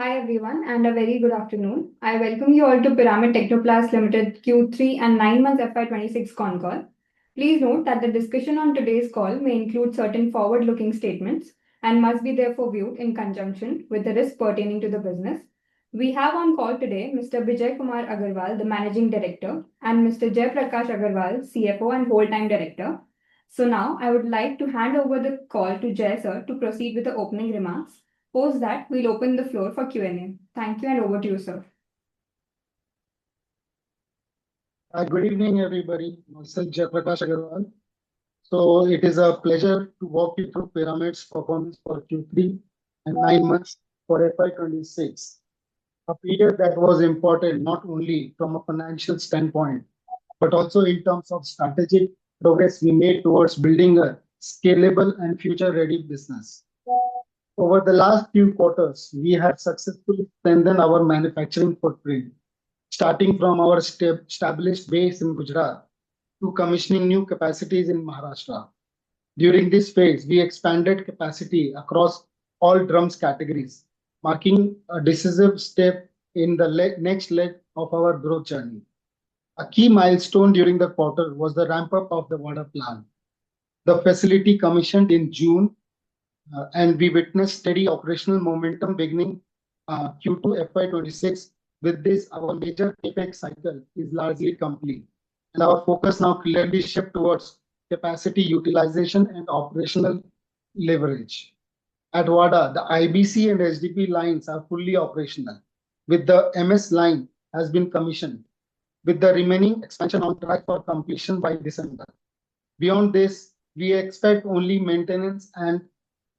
Hi everyone and a very good afternoon. I welcome you all to Pyramid Technoplast Limited Q3 and 9 months FY26 con call. Please note that the discussion on today's call may include certain forward-looking statements and must be therefore viewed in conjunction with the risk pertaining to the business. We have on call today Mr. Bijay Kumar Agarwal, the Managing Director, and Mr. Jay Prakash Agarwal, CFO and Whole-Time Director. So now I would like to hand over the call to Jay sir to proceed with the opening remarks. Post that, we'll open the floor for Q&A. Thank you and over to you, sir. Good evening, everybody. Myself, Jay Prakash Agarwal. So it is a pleasure to walk you through Pyramid's performance for Q3 and 9 months for FY26, a period that was important not only from a financial standpoint, but also in terms of strategic progress we made towards building a scalable and future-ready business. Over the last few quarters, we have successfully strengthened our manufacturing footprint, starting from our established base in Gujarat to commissioning new capacities in Maharashtra. During this phase, we expanded capacity across all drums categories, marking a decisive step in the next leg of our growth journey. A key milestone during the quarter was the ramp-up of the Wada plant. The facility commissioned in June, and we witnessed steady operational momentum beginning Q2 FY26. With this, our major CapEx cycle is largely complete, and our focus now clearly shifts towards capacity utilization and operational leverage. At Wada, the IBC and SDP lines are fully operational, with the MS line has been commissioned, with the remaining expansion on track for completion by December. Beyond this, we expect only maintenance and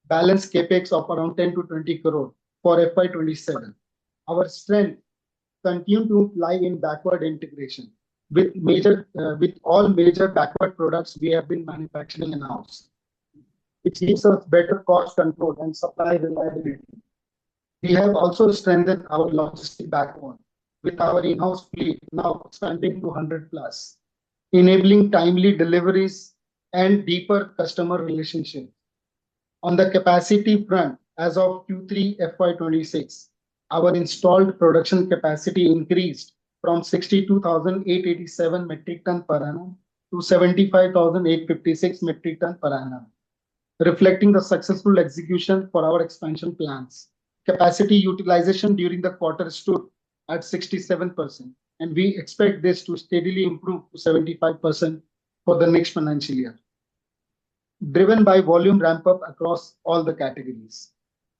balanced CapEx of around 10 to 20 crore for FY27. Our strength continues to lie in backward integration. With all major backward products we have been manufacturing in-house, which gives us better cost control and supply reliability. We have also strengthened our logistic backbone, with our in-house fleet now expanding to 100 plus, enabling timely deliveries and deeper customer relationships. On the capacity front, as of Q3 FY26, our installed production capacity increased from 62,887 metric ton per annum to 75,856 metric ton per annum, reflecting the successful execution for our expansion plans. Capacity utilization during the quarter stood at 67%, and we expect this to steadily improve to 75% for the next financial year, driven by volume ramp-up across all the categories.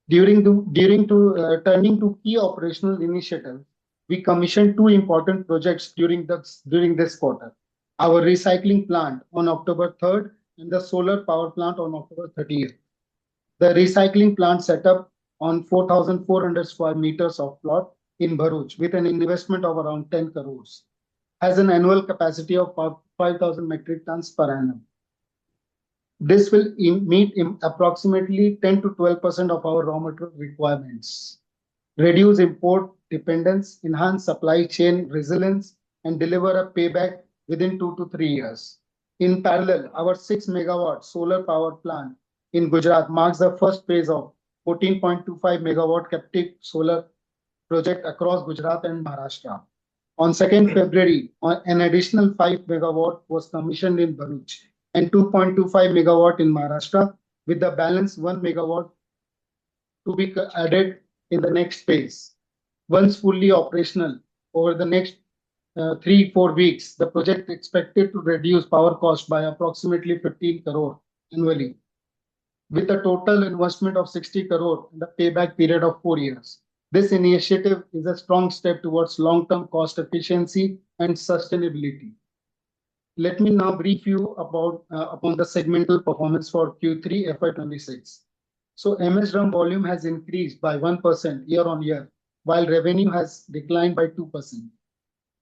Turning to key operational initiatives, we commissioned two important projects during this quarter: our recycling plant on October 3rd and the solar power plant on October 30th. The recycling plant set up on 4,400 square meters of plot in Bharuch with an investment of around 10 crores, has an annual capacity of 5,000 metric tons per annum. This will meet approximately 10 to 12% of our raw material requirements, reduce import dependence, enhance supply chain resilience, and deliver a payback within 2 to 3 years. In parallel, our 6 megawatt solar power plant in Gujarat marks the first phase of 14.25 megawatt captive solar project across Gujarat and Maharashtra. On 2nd February, an additional 5 megawatt was commissioned in Bharuch and 2.25 megawatt in Maharashtra, with the balance 1 megawatt to be added in the next phase. Once fully operational over the next 3-4 weeks, the project is expected to reduce power cost by approximately 15 crore annually, with a total investment of 60 crore and a payback period of 4 years. This initiative is a strong step towards long-term cost efficiency and sustainability. Let me now brief you upon the segmental performance for Q3 FY26. So MS drum volume has increased by 1% year on year, while revenue has declined by 2%.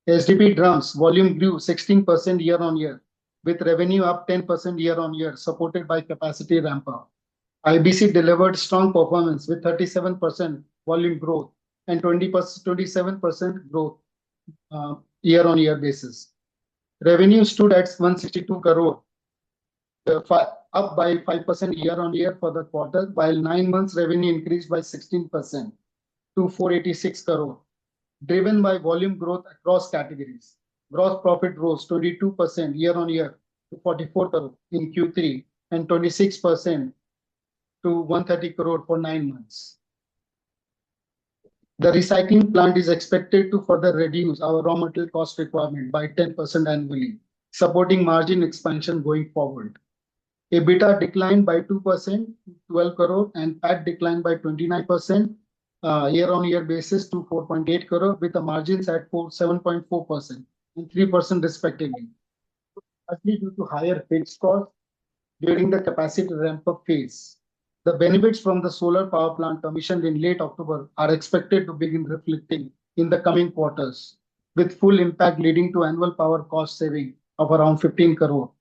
SDP drums volume grew 16% year on year, with revenue up 10% year on year, supported by capacity ramp-up. IBC delivered strong performance with 37% volume growth and 27% growth year on year basis. Revenue stood at 162 crore, up by 5% year on year for the quarter, while 9 months revenue increased by 16%. to 486 crore, driven by volume growth across categories. Gross profit rose 22% year-on-year to 44 crore in Q3 and 26% to 130 crore for 9 months. The recycling plant is expected to further reduce our raw material cost requirement by 10% annually, supporting margin expansion going forward. EBITDA declined by 2% to 12 crore and PAT declined by 29% year-on-year basis to 4.8 crore, with the margins at 7.4% and 3% respectively. Partly due to higher fixed costs during the capacity ramp-up phase. The benefits from the solar power plant commissioned in late October are expected to begin reflecting in the coming quarters, with full impact leading to annual power cost saving of around 15 crore.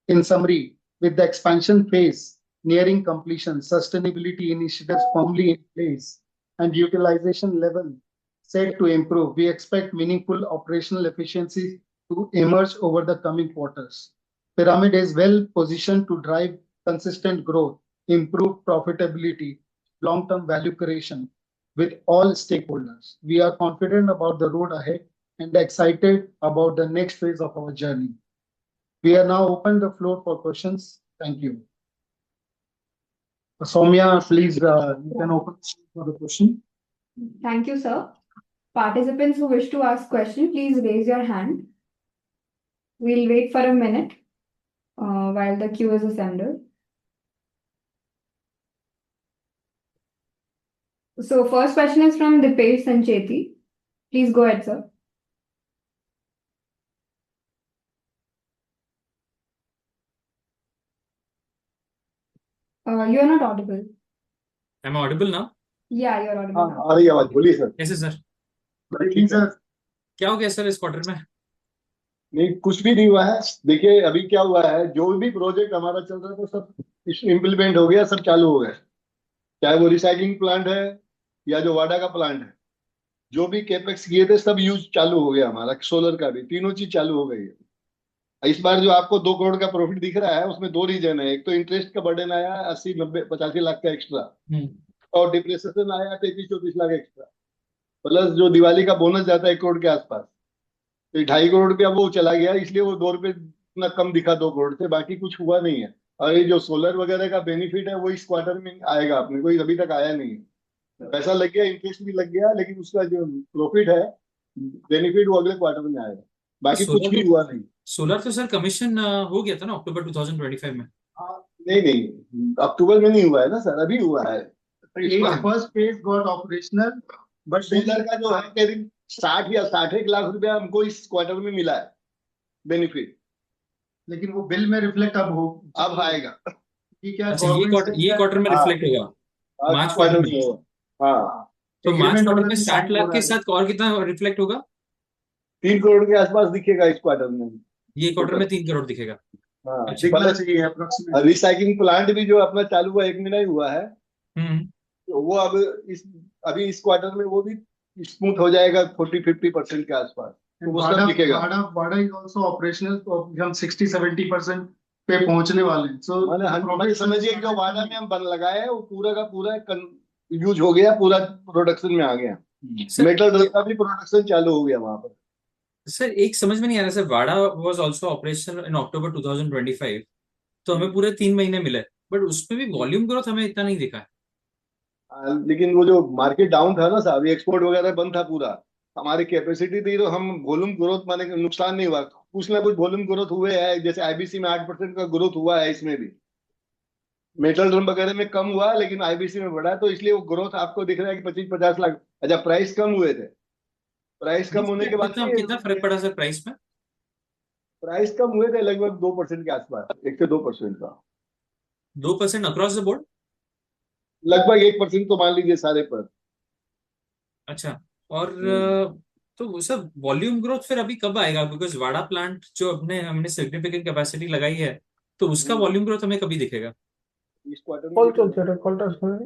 In summary, with the expansion phase nearing completion, sustainability initiatives firmly in place, and utilization level set to improve, we expect meaningful operational efficiencies to emerge over the coming quarters. Pyramid is well positioned to drive consistent growth, improve profitability, long-term value creation with all stakeholders. We are confident about the road ahead and excited about the next phase of our journey. We are now open the floor for questions. Thank you. Soumya, please, you can open for the question. Thank you, sir. Participants who wish to ask question, please raise your hand. We'll wait for a minute while the queue is assembled. So first question is from Dipesh Sancheti. Please go ahead, sir. You are not audible. Am I audible now? Yeah, you're audible now. आ रही है आवाज, बोलिए sir. कैसे sir? Please, sir. क्या हो गया sir इस quarter में? नहीं, कुछ भी नहीं हुआ है। देखिए अभी क्या हुआ है, जो भी प्रोजेक्ट हमारा चल रहा था सब इम्प्लीमेंट हो गया, सब चालू हो गया। चाहे वो रिसाइकलिंग प्लांट है या जो वाडा का प्लांट है, जो भी कैपेक्स किए थे सब यूज चालू हो गया हमारा। सोलर का भी तीनों चीज चालू हो गई है। इस बार जो आपको 2 करोड़ का प्रॉफिट दिख रहा है, उसमें 2 रीजन है। एक तो इंटरेस्ट का बर्डन आया 80, 90, 85 लाख का एक्स्ट्रा, और डिप्रेसिएशन आया 33-34 लाख एक्स्ट्रा, प्लस जो दिवाली का बोनस जाता है 1 करोड़ के आसपास, तो 2.5 करोड़ रुपया वो चला गया, इसलिए वो 2 रुपये इतना कम दिखा 2 करोड़ से, बाकी कुछ हुआ नहीं है। और ये जो सोलर वगैरह का बेनिफिट है वो इस क्वार्टर में आएगा, अपने को अभी तक आया नहीं है। पैसा लग गया, इंटरेस्ट भी लग गया, लेकिन उसका जो प्रॉफिट है, बेनिफिट वो अगले क्वार्टर में आएगा। बाकी कुछ भी हुआ नहीं। सोलर तो सर कमीशन हो गया था ना अक्टूबर 2025 में? नहीं, अक्टूबर में नहीं हुआ है ना सर, अभी हुआ है। First phase got operational, but solar का जो है करीब 60 या 61 लाख रुपया हमको इस क्वार्टर में मिला है बेनिफिट, लेकिन वो बिल में रिफ्लेक्ट अब आएगा। क्या अच्छा, ये क्वार्टर में रिफ्लेक्ट होगा मार्च क्वार्टर में? हाँ, तो मार्च क्वार्टर में already 60 लाख के signed साथ और कितना रिफ्लेक्ट होगा? 3 करोड़ के आसपास दिखेगा इस क्वार्टर में। ये क्वार्टर में 3 करोड़ दिखेगा। हाँ, अच्छा, दिखना चाहिए approximately। रिसाइकलिंग प्लांट भी जो अपना चालू हुआ 1 महीना ही हुआ है, तो वो अभी इस क्वार्टर में वो भी स्मूथ हो जाएगा 40-50% के आसपास, तो वो सब दिखेगा। वाडा इज आल्सो ऑपरेशनल, तो हम 60-70% पे पहुंचने वाले हैं। सो मैंने समझिए जो वाडा में हम बन लगाए हैं वो पूरा का पूरा यूज हो गया, पूरा प्रोडक्शन में आ गया। मेटल ड्रम का भी प्रोडक्शन चालू हो गया वहां पर। सर एक समझ में नहीं आ रहा सर, वाडा was also operational in October 2025, तो हमें पूरे 3 महीने मिले, बट उसमें भी वॉल्यूम ग्रोथ हमें इतना नहीं दिखा है। लेकिन वो जो मार्केट डाउन था ना साहब, एक्सपोर्ट वगैरह बंद था पूरा, हमारी कैपेसिटी थी, तो हम वॉल्यूम ग्रोथ माने नुकसान नहीं हुआ। कुछ ना कुछ वॉल्यूम ग्रोथ हुए है, जैसे आईबीसी में 8% का ग्रोथ हुआ है, इसमें भी मेटल ड्रम वगैरह में कम हुआ, लेकिन आईबीसी में बढ़ा, तो इसलिए वो ग्रोथ आपको दिख रहा है कि 25-50 लाख। अच्छा, प्राइस कम हुए थे, प्राइस कम होने के बाद कितना फर्क पड़ा सर प्राइस में? प्राइस कम हुए थे लगभग 2% के आसपास, 1 से 2% का। 2% अक्रॉस द बोर्ड? लगभग 1% तो मान लीजिए सारे पर। अच्छा, और तो सर वॉल्यूम ग्रोथ फिर अभी कब आएगा? बिकॉज वाडा प्लांट जो हमने सिग्निफिकेंट कैपेसिटी लगाई है, तो उसका वॉल्यूम ग्रोथ हमें कभी दिखेगा? इस क्वार्टर में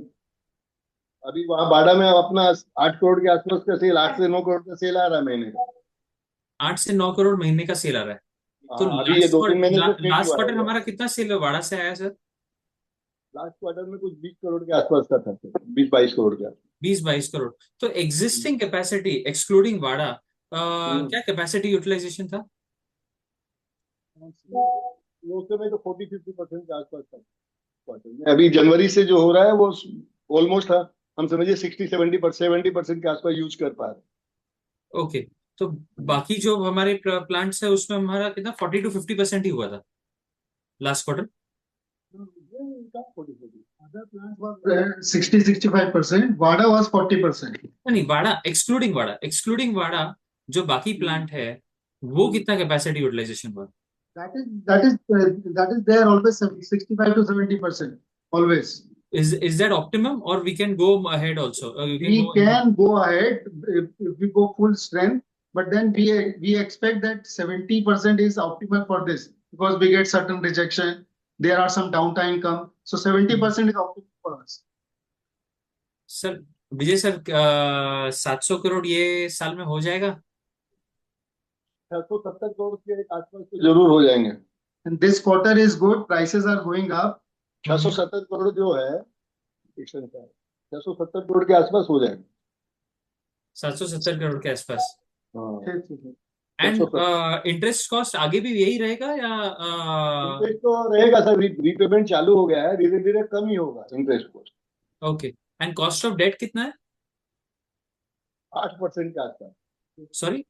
अभी वहां बाडा में अपना 8 करोड़ के आसपास का सेल, 8 से 9 करोड़ का सेल आ रहा है महीने का। 8 से 9 करोड़ महीने का सेल आ रहा है। तो अभी ये 2-3 महीने से लास्ट क्वार्टर हमारा कितना सेल वाडा से आया सर? लास्ट क्वार्टर में कुछ 20 करोड़ के आसपास का था, 20-22 करोड़ का। 20-22 करोड़। तो एग्जिस्टिंग कैपेसिटी एक्सक्लूडिंग वाड़ा क्या कैपेसिटी यूटिलाइजेशन था? वो उस समय तो 40-50% के आसपास था क्वार्टर में। अभी जनवरी से जो हो रहा है वो ऑलमोस्ट हम समझिए 60-70% के आसपास यूज कर पा रहे ओके, तो बाकी जो हमारे प्लांट्स है उसमें हमारा कितना 40-50% ही हुआ था last quarter. Other plants were 60-65%. Vada was 40%. नहीं, वाड़ा एक्सक्लूडिंग वाड़ा जो बाकी प्लांट है वो कितना कैपेसिटी यूटिलाइजेशन हुआ? That is there always 65 to 70%. Always. Is that optimum or we can go ahead also? You can We go can go ahead if we go full strength, but then we expect that 70% is optimal for this because we get certain rejection. There are some downtime come, so 70% is optimal for us. Sir, Vijay sir, 700 crore ये साल में हो जाएगा? 670 करोड़ के आसपास तो जरूर हो जाएंगे। And this quarter is good. Prices are going up. 670 crore जो है 670 करोड़ के आसपास हो जाएगा। 770 करोड़ के आसपास। हाँ, एंड 670। इंटरेस्ट कॉस्ट आगे भी यही रहेगा या इंटरेस्ट तो रहेगा सर, रीपेमेंट चालू हो गया है, धीरे धीरे कम ही होगा interest cost. Okay, and cost of debt कितना है? 8% के आसपास। सॉरी,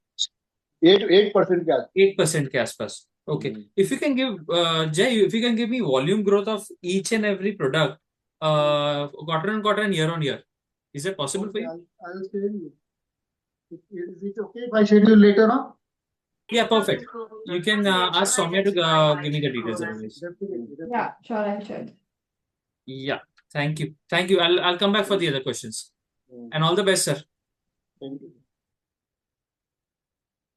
8% के आसपास। 8% के आसपास। Okay. If you can give, Jay, if you can give me volume growth of each and every product, quarter on quarter and year on year, is that possible for you? I'll share you. Is it okay if I share you later on? Yeah, perfect. You can ask Soumya to give me the details of this. Yeah, sure, I'll share. Yeah, thank you. Thank you. I'll come back for the other questions. And all the best, sir. Thank you.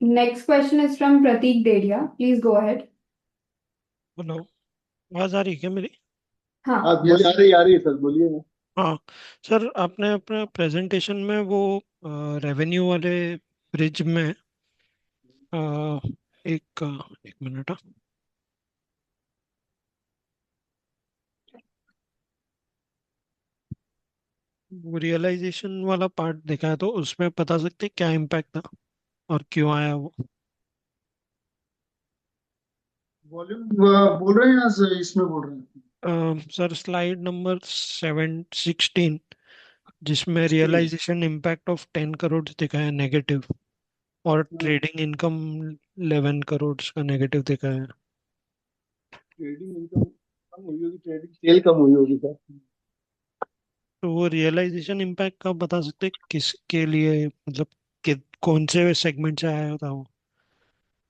Next question is from Prateek Dedia. Please go ahead. Hello, आवाज आ रही है क्या मेरी? हाँ, हाँ, बोलिए, आ रही है सर, बोलिए ना। हाँ सर, आपने अपने प्रेजेंटेशन में वो रेवेन्यू वाले ब्रिज में एक मिनट, वो रियलाइजेशन वाला पार्ट देखा है, तो उसमें बता सकते हैं क्या इम्पैक्ट था और क्यों आया वो? वॉल्यूम बोल रहे हैं या इसमें बोल रहे हैं? सर, स्लाइड नंबर 716 जिसमें रियलाइजेशन इम्पैक्ट ऑफ 10 करोड़ दिखा है नेगेटिव, और ट्रेडिंग इनकम 11 करोड़ का नेगेटिव दिखा है। ट्रेडिंग इनकम कम हुई होगी, ट्रेडिंग सेल कम हुई होगी सर। तो वो रियलाइजेशन इम्पैक्ट का बता सकते हैं किसके लिए, मतलब कि कौन से सेगमेंट से आया था वो?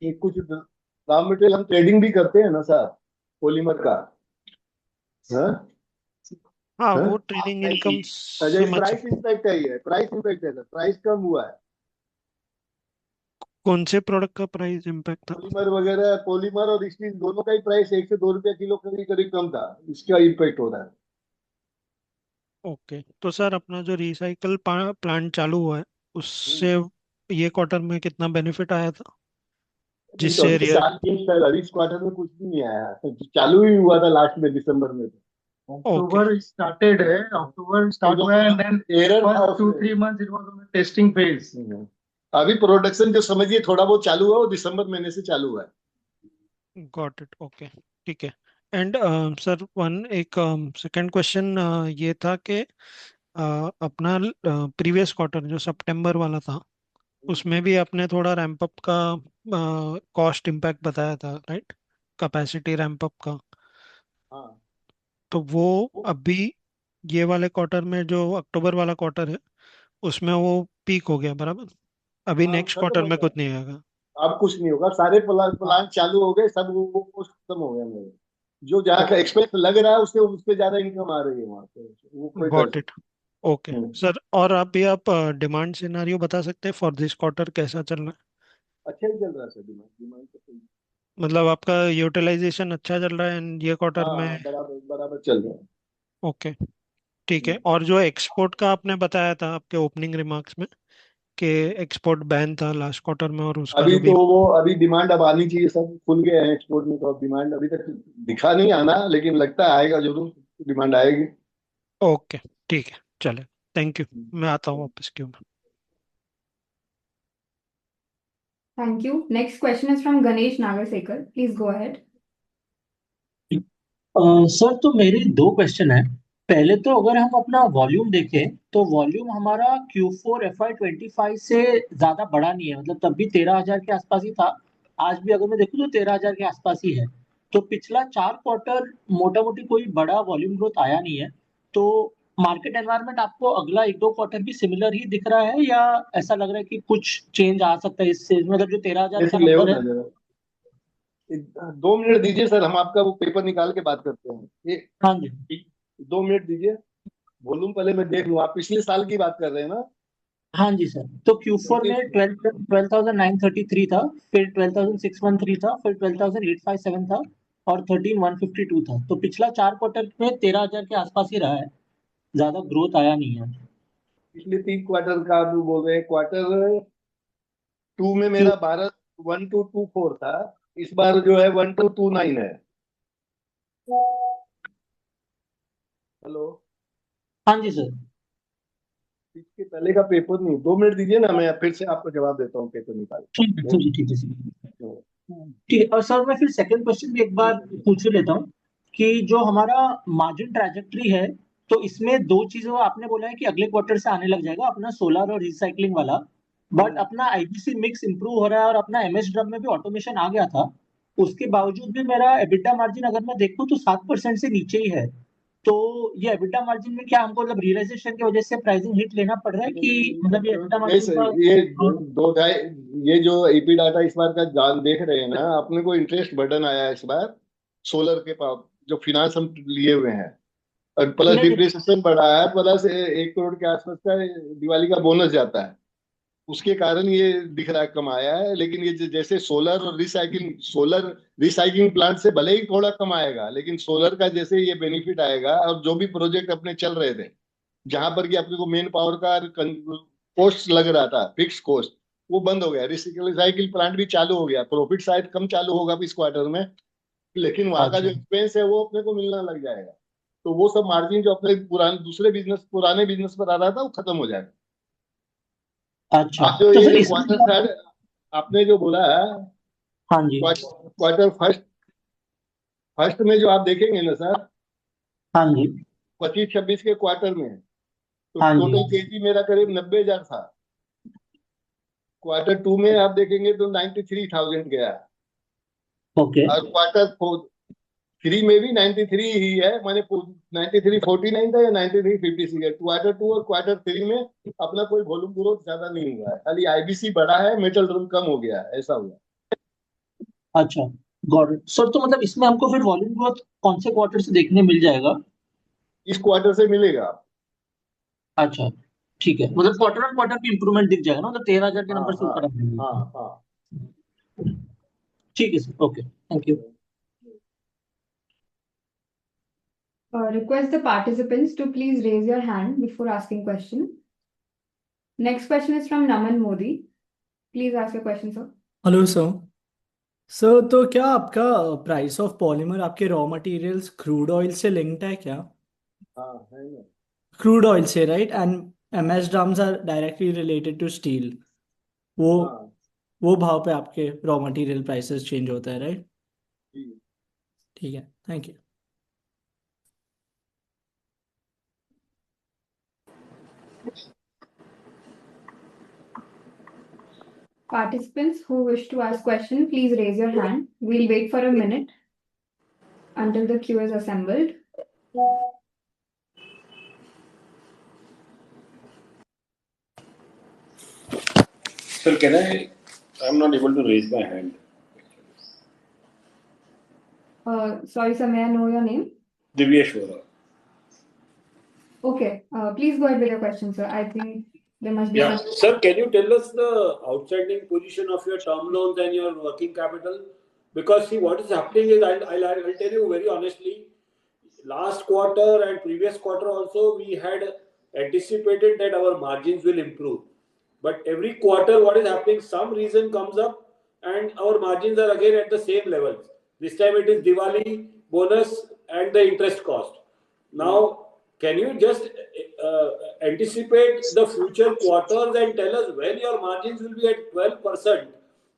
ये कुछ रॉ मटेरियल हम ट्रेडिंग भी करते हैं ना सर, पॉलीमर का। हाँ हाँ, हाँ, वो ट्रेडिंग इनकम अच्छा, समझ प्राइस सकते। इम्पैक्ट है, ये प्राइस इम्पैक्ट है सर, प्राइस कम हुआ है। कौन से प्रोडक्ट का प्राइस इम्पैक्ट था? पॉलीमर वगैरह, पॉलीमर और स्टील दोनों का ही प्राइस 1 से 2 रुपया किलो करीब करीब कम था, इसका इम्पैक्ट हो रहा है। ओके, तो सर अपना जो रिसाइकल प्लांट चालू हुआ है उससे ये क्वार्टर में कितना बेनिफिट आया था, नहीं तो जिससे अभी रियल? साल की सर, अभी इस क्वार्टर में कुछ भी नहीं आया, तो चालू ही हुआ था लास्ट में दिसंबर में। ओके, अक्टूबर स्टार्टेड है, अक्टूबर स्टार्ट हुआ है, and then एरर था first 2-3 उसमें। months it was on a testing phase. अभी प्रोडक्शन जो समझिए थोड़ा बहुत चालू हुआ, वो दिसंबर महीने से चालू हुआ है। गॉट इट, ओके, ठीक है। एंड सर, एक सेकंड क्वेश्चन ये था कि अपना प्रीवियस क्वार्टर जो सितंबर वाला था उसमें भी आपने थोड़ा रैंप अप का कॉस्ट इम्पैक्ट बताया था, राइट? कैपेसिटी रैंप अप का। हाँ तो वो अभी ये वाले क्वार्टर में जो अक्टूबर वाला क्वार्टर है उसमें वो पीक हो गया, बराबर? अभी हाँ, नेक्स्ट खत्म क्वार्टर हो में गया। कुछ नहीं आएगा? अब कुछ नहीं होगा, सारे प्लान चालू हो गए सब, वो कोस्ट खत्म हो गया मेरे। जो जहाँ का एक्सपेंस लग रहा है उससे उससे ज्यादा इनकम आ रही है वहां पे, वो कोई कर गॉट इट, ओके सकता। सर। और अभी आप डिमांड सिनारियो बता सकते हैं फॉर दिस क्वार्टर कैसा चल रहा है? अच्छा ही चल रहा है सर, डिमांड डिमांड तो सही। मतलब आपका यूटिलाइजेशन अच्छा चल रहा है ये क्वार्टर हाँ में? हाँ, बराबर बराबर चल रहा है। ओके, ठीक है। और जो एक्सपोर्ट का आपने बताया था आपके ओपनिंग रिमार्क्स में कि एक्सपोर्ट बैन था लास्ट क्वार्टर में, और उसका अभी जो भी। तो वो अभी डिमांड अब आनी चाहिए, सब खुल गए हैं एक्सपोर्ट में, तो अब डिमांड अभी तक दिखा नहीं आना, लेकिन लगता है आएगा जरूर, डिमांड आएगी। ओके, ठीक है, चले, थैंक यू, मैं आता हूँ वापस क्यों में। Thank you. Next question is from Ganesh Nagarsekar. Please go ahead. Sir तो मेरे दो क्वेश्चन है। पहले तो अगर हम अपना वॉल्यूम देखें तो वॉल्यूम हमारा Q4 FY25 से ज्यादा बड़ा नहीं है, मतलब तब भी 13,000 के आसपास ही था। आज भी अगर मैं देखूं तो 13,000 के आसपास ही है। तो पिछला 4 क्वार्टर मोटा मोटी कोई बड़ा वॉल्यूम ग्रोथ आया नहीं है। तो मार्केट एनवायरनमेंट आपको अगला 1-2 क्वार्टर भी सिमिलर ही दिख रहा है, या ऐसा लग रहा है कि कुछ चेंज आ सकता है इससे, मतलब जो 13,000 का ऐसे ले नंबर है। ना जरा 2 मिनट दीजिए सर, हम आपका वो पेपर निकाल के बात करते हैं। ये हाँ जी। 2 मिनट दीजिए, वॉल्यूम पहले मैं देख लूँ। आप पिछले साल की बात कर रहे हैं ना? हाँ जी सर, तो Q4 में 12,933 था, फिर 12,613 था, फिर 12,857 था, और 13,152 था। तो पिछला 4 क्वार्टर में 13,000 के आसपास ही रहा है, ज्यादा ग्रोथ आया नहीं है। पिछले 3 क्वार्टर का आप बोल रहे हैं। Q2 में मेरा 12,1,224 था। इस बार जो है 1,229 है। हेलो, हाँ जी सर। इसके पहले का पेपर नहीं। 2 मिनट दीजिए ना, मैं फिर से आपको जवाब देता हूँ पेपर निकाल ठीक है, के। ठीक है, ठीक है सर। ठीक है, और सर मैं फिर सेकंड क्वेश्चन भी एक बार पूछ ही लेता हूँ कि जो हमारा मार्जिन ट्रैजेक्टरी है, तो इसमें दो चीजों आपने बोला है कि अगले क्वार्टर से आने लग जाएगा, अपना सोलर और रिसाइकलिंग वाला। बट अपना आईबीसी मिक्स इंप्रूव हो रहा है और अपना एमएस ड्रम में भी ऑटोमेशन आ गया था। उसके बावजूद भी मेरा एबिटा मार्जिन अगर मैं देखूं तो 7% से नीचे ही है। तो ये एबिटा मार्जिन में क्या हमको मतलब रियलाइजेशन की वजह से प्राइसिंग हिट लेना पड़ रहा है, कि मतलब ये एबिटा नहीं मार्जिन सर, का ये दो ढाई, ये जो ईपी डाटा इस बार का जान देख रहे हैं ना, अपने को इंटरेस्ट बर्डन आया है इस बार सोलर के पास, जो फिनांस हम लिए हुए हैं। और प्लस नहीं? डिप्रिसिएशन बढ़ा है, प्लस 1 करोड़ के आसपास का दिवाली का बोनस जाता है। उसके कारण ये दिख रहा है कम आया है। लेकिन ये जैसे सोलर रिसाइकिलिंग प्लांट से भले ही थोड़ा कम आएगा, लेकिन सोलर का जैसे ये बेनिफिट आएगा, और जो भी प्रोजेक्ट अपने चल रहे थे जहां पर कि अपने को मेन पावर का कॉस्ट लग रहा था, फिक्स कॉस्ट, वो बंद हो गया। रिसाइकिल प्लांट भी चालू हो गया। प्रॉफिट शायद कम चालू होगा इस क्वार्टर में, लेकिन वहां का जो अच्छा, एक्सपेंस है वो अपने को मिलना लग जाएगा। तो वो सब मार्जिन जो अपने पुराने बिजनेस पर आ रहा था वो खत्म हो जाएगा। अच्छा। आप जो तो ये सर जो इसमें क्वार्टर थर्ड आपने जो बोला है, हाँ जी। क्वार्टर फर्स्ट फर्स्ट में जो आप देखेंगे ना सर, हाँ जी। 25-26 के क्वार्टर में, तो हाँ जी। टोटल केजी मेरा करीब 90,000 था। क्वार्टर 2 में आप देखेंगे तो 93,000 गया। ओके। और क्वार्टर 3 में भी 93 ही है, मैंने 9349 था या 9356 है। क्वार्टर 2 और क्वार्टर 3 में अपना कोई वॉल्यूम ग्रोथ ज्यादा नहीं हुआ है, खाली आईबीसी बढ़ा है, मेटल ड्रम कम हो गया है, ऐसा हुआ। अच्छा, गॉट इट सर। तो मतलब इसमें हमको फिर वॉल्यूम ग्रोथ कौन से क्वार्टर से देखने मिल जाएगा? इस क्वार्टर से मिलेगा। अच्छा, ठीक है, मतलब क्वार्टर ऑन क्वार्टर भी इंप्रूवमेंट दिख जाएगा ना, मतलब 13,000 के हाँ नंबर से हाँ ऊपर आ हाँ जाएगा। हाँ। ठीक है sir, okay, thank you. Request the participants to please raise your hand before asking question. Next question is from Naman Modi. Please ask your question, sir. Hello sir. Sir तो क्या आपका प्राइस ऑफ पॉलीमर आपके raw materials crude oil से linked है क्या? हाँ है ना। क्रूड ऑयल से, right? And MS drums are directly related to steel. वो हाँ वो भाव पे आपके रॉ मटेरियल प्राइसेस चेंज होता है, राइट? ठीक है। ठीक है, thank you. Participants who wish to ask question, please raise your hand. We'll wait for a minute until the queue is assembled. Sir, I'm not able to raise my hand. Sorry, sir, may I know your name? Divyesh Vora. Okay, please go ahead with your question, sir. I think there must be Yeah, some. sir, can you tell us the outstanding position of your term loans and your working capital? Because see, what is happening is, I'll tell you very honestly, last quarter and previous quarter also, we had anticipated that our margins will improve. But every quarter, what is happening, some reason comes up and our margins are again at the same levels. This time it is Diwali, bonus and the interest cost. Now, can you just anticipate the future quarters and tell us when your margins will be at 12%,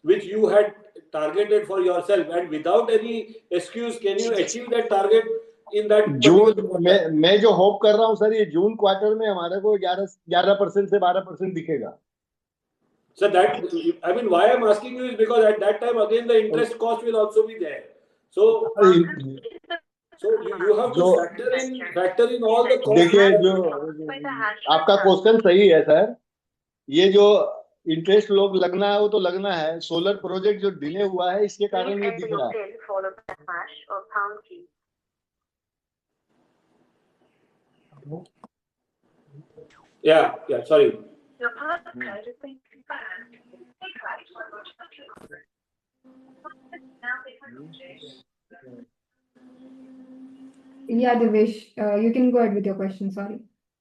which you had targeted for yourself, and without any excuse, can you achieve that target in that particular June quarter? मैं जो hope कर रहा हूँ sir, ये जून quarter में हमारे को 11% से 12% दिखेगा. So that, I mean, why I'm asking you is because at that time again the interest cost will also be there. So you have to factor in all the costs. देखिए, जो आपका question सही है sir, ये जो interest लोग लगना है वो तो लगना है. सोलर प्रोजेक्ट जो डिले हुआ है इसके कारण ये दिख रहा है. Yeah, sorry. Yeah, Devesh, you can go ahead with your question. Sorry.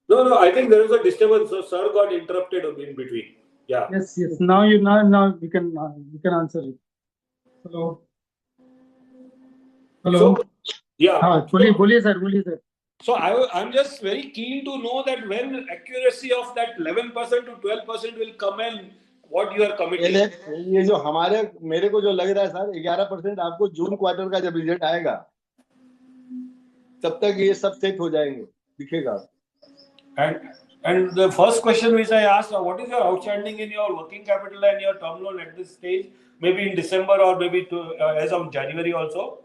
No, I think there was a disturbance, so sir got interrupted in between. Yeah. Yes. Now you can answer it. Hello. So, yeah. बोलिए sir. So I'm just very keen to know that when accuracy of that 11% to 12% will come in, what you are committing. ये जो मेरे को जो लग रहा है sir, 11% आपको जून क्वार्टर का जब रिजल्ट आएगा तब तक ये सब सेट हो जाएंगे, दिखेगा. And the first question which I asked, what is your outstanding in your working capital and your term loan at this stage? Maybe in December or maybe as of January also.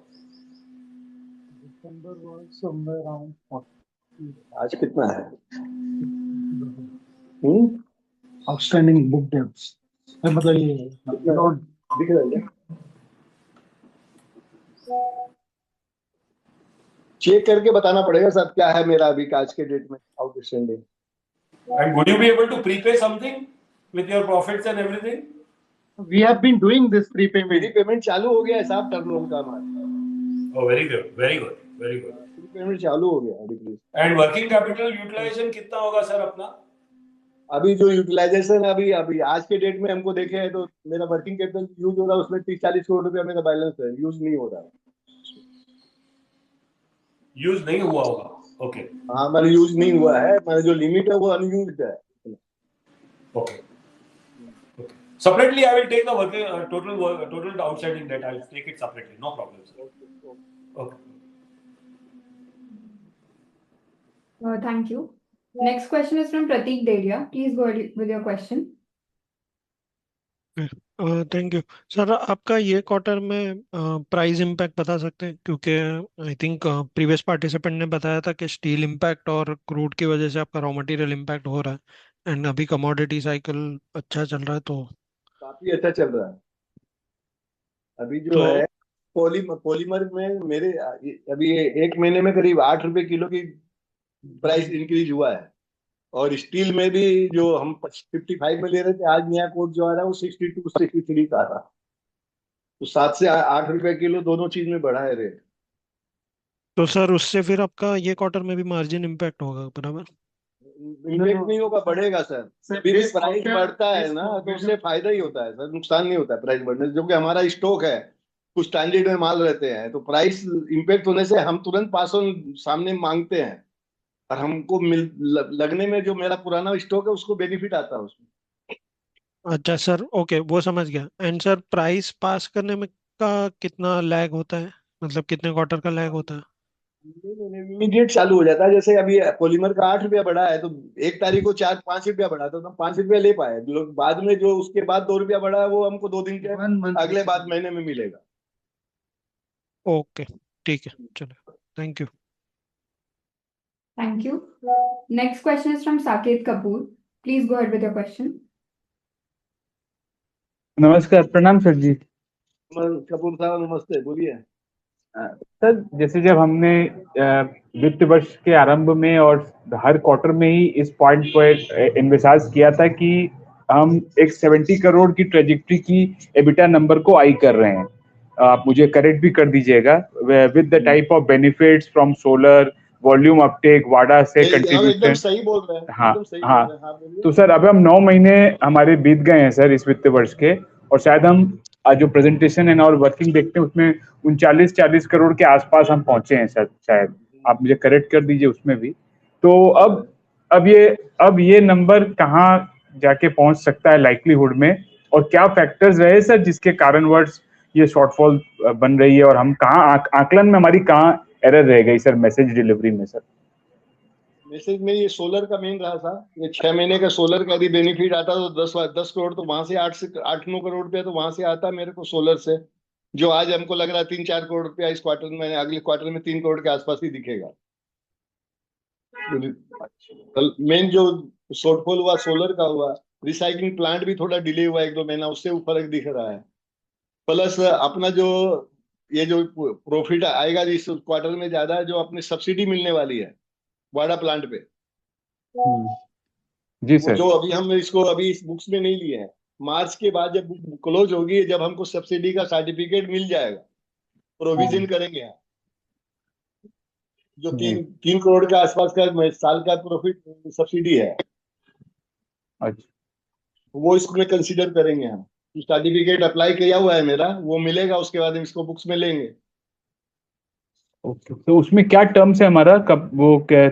December was somewhere around 40. आज कितना है? Outstanding book debts. मतलब ये दिख रहा है. Check करके बताना पड़ेगा सर क्या है मेरा अभी आज के डेट में outstanding. And would you be able to prepay something with your profits and everything? We have been doing this prepayment. मेरी पेमेंट चालू हो गया है साहब, टर्म लोन का हमारा. Oh, very good. पेमेंट चालू हो गया. And working capital utilization कितना होगा सर अपना? अभी जो यूटिलाइजेशन अभी आज के डेट में हमको देखे हैं तो मेरा वर्किंग कैपिटल यूज हो रहा है, उसमें 30-40 करोड़ रुपया मेरा बैलेंस है, यूज नहीं हो रहा. यूज नहीं हुआ होगा. ओके. हाँ, मेरा यूज नहीं हुआ है, मेरा जो लिमिट है वो अनयूज्ड है. Okay. Separately, I will take the working total outstanding debt. I will take it separately. No problem, sir. Okay. Thank you. Next question is from Pratik Dedia. Please go ahead with your question. Thank you sir. आपका ये quarter में price impact बता सकते हैं, क्योंकि I think previous participant ने बताया था कि स्टील इम्पैक्ट और क्रूड की वजह से आपका रॉ मटेरियल इम्पैक्ट हो रहा है, एंड अभी कमोडिटी साइकिल अच्छा चल रहा है तो काफी अच्छा चल रहा है. अभी जो है पॉलीमर में मेरे अभी 1 महीने में करीब 8 रुपए किलो की प्राइस इंक्रीज हुआ है, और स्टील में भी जो हम 55 में ले रहे थे, आज नया कोड जो आ रहा है वो 62-63 का आ रहा है. तो 7 से 8 रुपए किलो दोनों चीज में बढ़ा है रेट. तो सर उससे फिर आपका ये क्वार्टर में भी मार्जिन इम्पैक्ट होगा बराबर? इम्पैक्ट नहीं होगा, बढ़ेगा सर. अभी भी प्राइस बढ़ता है ना तो उससे फायदा ही होता है सर, नुकसान नहीं होता है प्राइस बढ़ने से, जो कि हमारा स्टॉक है, कुछ स्टैंडर्ड में माल रहते हैं, तो प्राइस इम्पैक्ट होने से हम तुरंत पास ऑन सामने मांगते हैं, और हमको लगने में जो मेरा पुराना स्टॉक है उसको बेनिफिट आता है उसमें. अच्छा सर, ओके, वो समझ गया. एंड सर प्राइस पास करने में का कितना लैग होता है, मतलब कितने क्वार्टर का लैग होता है? इमीडिएट चालू हो जाता है. जैसे अभी पॉलीमर का 8 रुपया बढ़ा है तो 1 तारीख को 4-5 रुपया बढ़ा, तो हम 5 रुपया ले पाए. लोग बाद में जो उसके बाद 2 रुपया बढ़ा है वो हमको 2 दिन के अगले बाद महीने में मिलेगा. ओके, ठीक है, चलो, thank you. Thank you. Next question is from Saket Kapoor. Please go ahead with your question. नमस्कार, प्रणाम सर जी. कपूर साहब नमस्ते, बोलिए. सर, जैसे जब हमने वित्त वर्ष के आरंभ में और हर क्वार्टर में ही इस पॉइंट पर इन्विसाज किया था कि हम एक 70 करोड़ की ट्रेजेक्टरी की एबिटा नंबर को आई कर रहे हैं. आप मुझे करेक्ट भी कर दीजिएगा. With the type of benefits from solar, volume uptake, वाडा से कंट्रीब्यूशन. एकदम सही बोल रहे हैं. हाँ. तो सर अब हम 9 महीने हमारे बीत गए हैं सर इस वित्त वर्ष के, और शायद हम जो प्रेजेंटेशन एंड और वर्किंग देखते हैं उसमें 39-40 करोड़ के आसपास हम पहुंचे हैं सर, शायद आप मुझे करेक्ट कर दीजिए उसमें भी. तो अब अब ये नंबर कहाँ जाके पहुंच सकता है लाइक्लीहुड में, और क्या फैक्टर्स रहे सर जिसके कारणवश ये शॉर्टफॉल बन रही है, और हम कहाँ आकलन में हमारी कहाँ एरर रह गई सर मैसेज डिलीवरी में सर? मैसेज में ये सोलर का मेन रहा था। ये 6 महीने का सोलर का यदि बेनिफिट आता तो 10 करोड़ तो वहां से 8 9 करोड़ रुपया तो वहां से आता मेरे को सोलर से, जो आज हमको लग रहा है 3 4 करोड़ रुपया इस क्वार्टर में, अगले क्वार्टर में 3 करोड़ के आसपास ही दिखेगा। मेन जो शॉर्टफॉल हुआ सोलर का हुआ, रिसाइकलिंग प्लांट भी थोड़ा डिले हुआ 1 2 महीना, उससे वो फर्क दिख रहा है। प्लस अपना जो ये जो प्रॉफिट आएगा इस क्वार्टर में ज्यादा है, जो अपनी सब्सिडी मिलने वाली है वाडा प्लांट पे, जी वो सर। जो अभी हम इसको अभी इस बुक्स में नहीं लिए हैं, मार्च के बाद जब बुक क्लोज होगी, जब हमको सब्सिडी का सर्टिफिकेट मिल जाएगा, प्रोविजन करेंगे हम, जो जी। 3 करोड़ के आसपास का साल का प्रॉफिट सब्सिडी है, अच्छा, वो इसमें कंसीडर करेंगे हम। सर्टिफिकेट अप्लाई किया हुआ है मेरा, वो मिलेगा, उसके बाद हम इसको बुक्स में लेंगे। ओके, तो उसमें क्या टर्म्स है हमारा, कब वो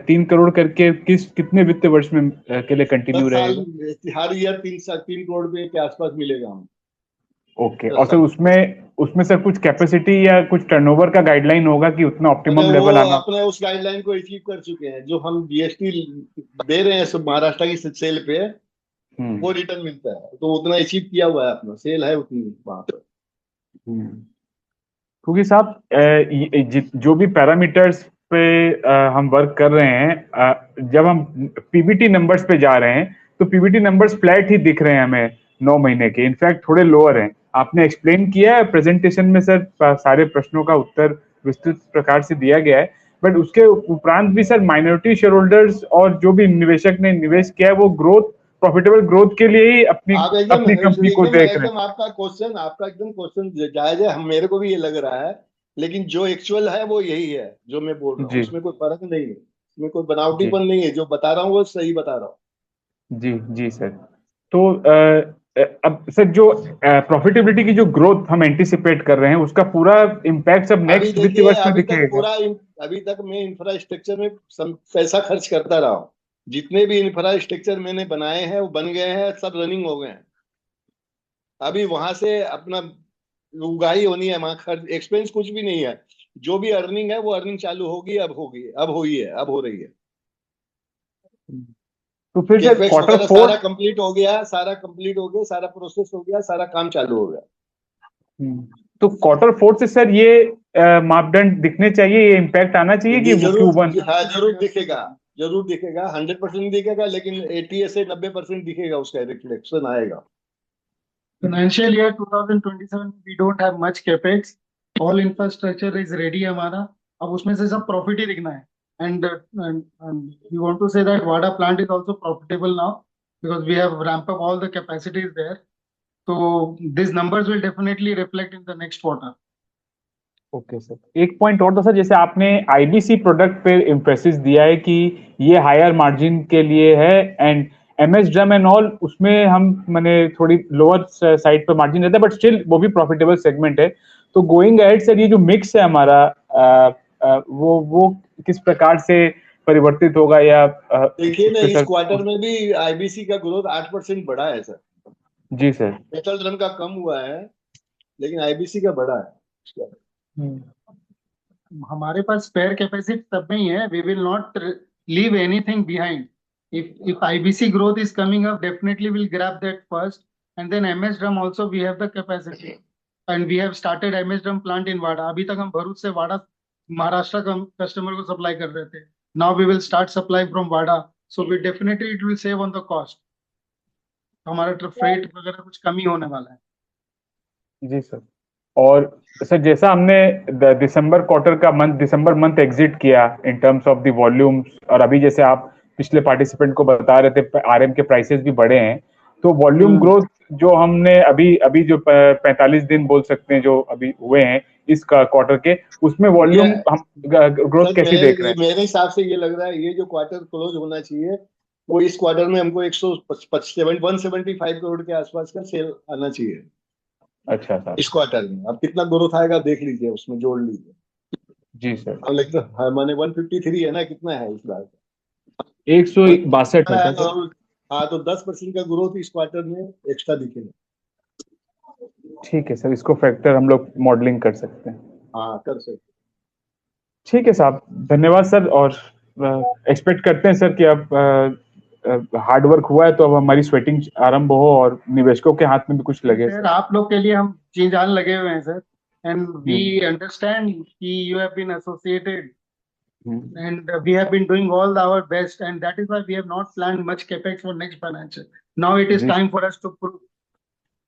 3 करोड़ करके कितने वित्त वर्ष में के लिए कंटिन्यू 10 साल रहेगा? हर ईयर 3 करोड़ रुपए के आसपास मिलेगा हम। ओके, 10 और सर साल उसमें सर कुछ कैपेसिटी या कुछ टर्नओवर का गाइडलाइन होगा कि उतना अरे ऑप्टिमम वो लेवल आना? अपने उस गाइडलाइन को अचीव कर चुके हैं, जो हम जीएसटी दे रहे हैं सब महाराष्ट्र की सेल पे, वो रिटर्न मिलता है, तो उतना अचीव किया हुआ है, अपना सेल है उतनी वहां पर। क्योंकि साहब जो भी पैरामीटर्स पे हम वर्क कर रहे हैं, जब हम पीबीटी नंबर्स पे जा रहे हैं तो पीबीटी नंबर्स फ्लैट ही दिख रहे हैं हमें 9 महीने के, इनफैक्ट थोड़े लोअर हैं। आपने एक्सप्लेन किया है प्रेजेंटेशन में सर, सारे प्रश्नों का उत्तर विस्तृत प्रकार से दिया गया है, बट उसके उपरांत भी सर माइनॉरिटी शेयर होल्डर्स और जो भी निवेशक ने निवेश किया है वो ग्रोथ, प्रॉफिटेबल ग्रोथ के लिए ही अपनी आप एकदम कंपनी को देख रहे हैं। एकदम आपका एकदम क्वेश्चन जायज है, मेरे को भी ये लग रहा है, लेकिन जो एक्चुअल है वो यही है जो मैं बोल रहा हूँ, जी उसमें कोई फर्क नहीं है, उसमें कोई बनावटीपन नहीं है, जो बता रहा हूँ वो सही बता रहा हूँ। जी जी सर। तो अब सर जो प्रॉफिटेबिलिटी की जो ग्रोथ हम एंटिसिपेट कर रहे हैं उसका पूरा इम्पैक्ट सब अभी नेक्स्ट वित्त देखिए, वर्ष में दिखेगा? अभी तक मैं इंफ्रास्ट्रक्चर में पैसा खर्च करता रहा हूँ, जितने भी इंफ्रास्ट्रक्चर मैंने बनाए हैं वो बन गए हैं, सब रनिंग हो गए हैं। अभी वहां से अपना उगाही होनी है, वहां खर्च एक्सपेंस कुछ भी नहीं है, जो भी अर्निंग है वो अर्निंग चालू होगी, अब हुई है, अब हो रही है। तो फिर सर कैपेक्स क्वार्टर वगैरह फोर, सारा कंप्लीट हो गया, सारा प्रोसेस हो गया, सारा काम चालू हो गया। तो क्वार्टर फोर से सर ये मापदंड दिखने चाहिए, ये इम्पैक्ट आना चाहिए कि Q1? हाँ जरूर दिखेगा, 100% दिखेगा, लेकिन 80 से 90% दिखेगा, उसका रिफ्लेक्शन आएगा। Financial year 2027 we don't have much capex, all infrastructure is ready हमारा, अब उसमें से सब profit ही दिखना है, and we want to say that Wada plant is also profitable now because we have ramped up all the capacities there, so these numbers will definitely reflect in the next quarter. Okay sir, एक point और था sir, जैसे आपने IBC product पे emphasis दिया है कि ये हायर मार्जिन के लिए है, and MS drum and all उसमें हम माने थोड़ी लोअर साइड पर मार्जिन रहता है, बट स्टिल वो भी प्रॉफिटेबल सेगमेंट है। तो गोइंग अहेड सर ये जो मिक्स है हमारा वो किस प्रकार से परिवर्तित होगा, या देखिए ना, इस क्वार्टर में भी आईबीसी का ग्रोथ 8% बढ़ा है सर। जी सर। मेटल ड्रम का कम हुआ है, लेकिन आईबीसी का बढ़ा है। हमारे पास स्पेयर कैपेसिटी तब में ही है, we will not leave anything behind. If IBC growth is coming up, definitely we'll grab that first, and then MS drum also we have the capacity, and we have started MS drum plant in Wada. अभी तक हम भरूच से वाड़ा महाराष्ट्र का customer को supply कर रहे थे, now we will start supply from Wada, so we definitely it will save on the cost. हमारा फ्रेट वगैरह कुछ कमी होने वाला है। जी सर। और सर जैसा हमने दिसंबर मंथ एग्जिट किया in terms of the volumes, और अभी जैसे आप पिछले पार्टिसिपेंट को बता रहे थे आरएम के प्राइसेस भी बढ़े हैं, तो वॉल्यूम ग्रोथ जो हमने अभी जो 45 दिन बोल सकते हैं जो अभी हुए हैं इस क्वार्टर के, उसमें वॉल्यूम हम ग्रोथ कैसी देख रहे हैं? मेरे हिसाब से ये लग रहा है, ये जो क्वार्टर क्लोज होना चाहिए वो इस क्वार्टर में हमको 175 करोड़ के आसपास का सेल आना चाहिए। अच्छा सर, इस क्वार्टर में अब कितना ग्रोथ आएगा देख लीजिए, उसमें जोड़ लीजिए। जी सर। लेकिन मैंने 153 है ना, कितना है इस बार? 162 था सर। और हाँ, तो 10% का ग्रोथ इस क्वार्टर में एक्स्ट्रा दिखेगा। ठीक है सर, इसको फैक्टर हम लोग मॉडलिंग कर सकते हैं। हाँ, कर सकते। ठीक है साहब, धन्यवाद सर। और एक्सपेक्ट करते हैं सर कि अब हार्ड वर्क हुआ है तो अब हमारी स्वेटिंग आरंभ हो और निवेशकों के हाथ में भी कुछ लगे सर सर। आप लोग के लिए हम जी जान लगे हुए हैं सर, एंड वी अंडरस्टैंड कि you have been associated and we have been doing all our best, and that is why we have not planned much capex for next financial. Now it is जी time for us to prove.